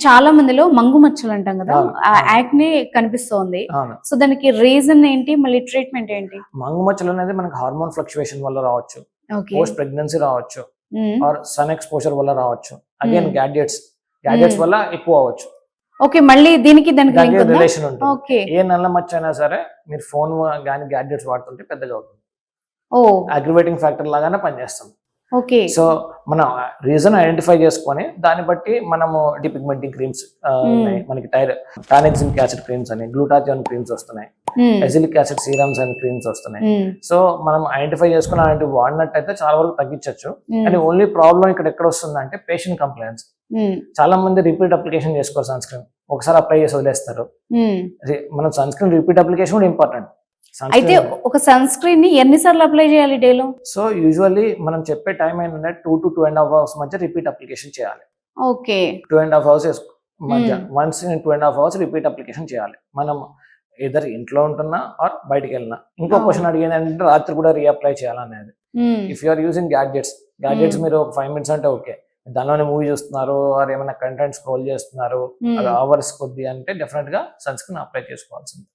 చాలా మందిలో మంగు మచ్చలు అంటాం కదా, అవును, ఆ అవును. యాక్నే కనిపిస్తోంది. అవును. సో దానికి రీజన్ ఏంటి, మళ్ళీ ట్రీట్మెంట్ ఏంటి? మంగు మచ్చలు అనేది మనకి హార్మోన్ ఫ్లక్చువేషన్ వల్ల రావచ్చు, ఓకే. పోస్ట్ ప్రెగ్నెన్సీ రావచ్చు, మ్మ్. ఆర్ సన్ ఎక్స్పోజర్ వల్ల రావచ్చు, అగైన్ మ్మ్. గ్యాడ్జెట్స్ మ్మ్. వల్ల ఎక్కువ అవ్వచ్చు. ఓకే, మళ్ళీ దీనికి దానికి లింక్ ఉందా? రిలేషన్ ఉంటుంది. ఓకే. ఏ నల్ల మచ్చ అయినా సరే మీరు ఫోన్ కానీ గ్యాడ్జెట్స్ వాడుతుంటే పెద్దగా అవుతుంది. ఓ అగ్రివేటింగ్ ఫ్యాక్టర్ లాగానే పనిచేస్తుంది. ఓకే. సో మనం రీజన్ ఐడెంటిఫై చేసుకొని దాన్ని బట్టి మనము డిపిగ్మెంటింగ్ క్రీమ్స్ ఉన్నాయి, మనకి టానిక్సిలిక్ యాసిడ్ క్రీమ్స్ అని, గ్లూటాథియోన్ క్రీమ్స్ వస్తున్నాయి, ఎసిలిక్ యాసిడ్ సీరమ్స్ అండ్ క్రీమ్స్ వస్తున్నాయి. సో మనం ఐడెంటిఫై చేసుకుని అలాంటివి వాడినట్టయితే చాలా వరకు తగ్గించవచ్చు. కానీ ఓన్లీ ప్రాబ్లం ఇక్కడ ఎక్కడ వస్తుందంటే పేషెంట్ కంప్లైంట్స్. చాలా మంది రిపీట్ అప్లికేషన్ చేసుకోరు సన్ స్క్రీన్, ఒకసారి అప్లై చేసి వదిలేస్తారు. మనం సన్ స్క్రీన్ రిపీట్ అప్లికేషన్ కూడా ఇంపార్టెంట్. అయితే ఒక సన్ స్క్రీన్ ని ఎన్నిసార్లు అప్లై చేయాలి డేలో? సో యూజువల్లీ మనం చెప్పే టైం ఏంటంటే 2 to 2.5 hours మధ్య రిపీట్ అప్లికేషన్ చేయాలి. ఓకే. 2.5 hours మధ్య once in 2.5 hours repeat application చేయాలి. మనం ఇద్దరు ఇంట్లో ఉంటున్నా ఆర్ బయటికి వెళ్ళినా. ఇంకో క్వశ్చన్ అడిగేది ఏంటంటే రాత్రి కూడా రీఅప్లై చేయాలనేది. If you are using gadgets మీరు ఒక 5 minutes అంటే ఓకే, దానిలోనే మూవీ చూస్తున్నారు ఆర్ ఏమైనా కంటెంట్ స్క్రోల్ చేస్తున్నారు, అది అవర్స్ కొద్ది అంటే డెఫినెట్ గా సన్ స్క్రీన్ అప్లై చేసుకోవాల్సింది.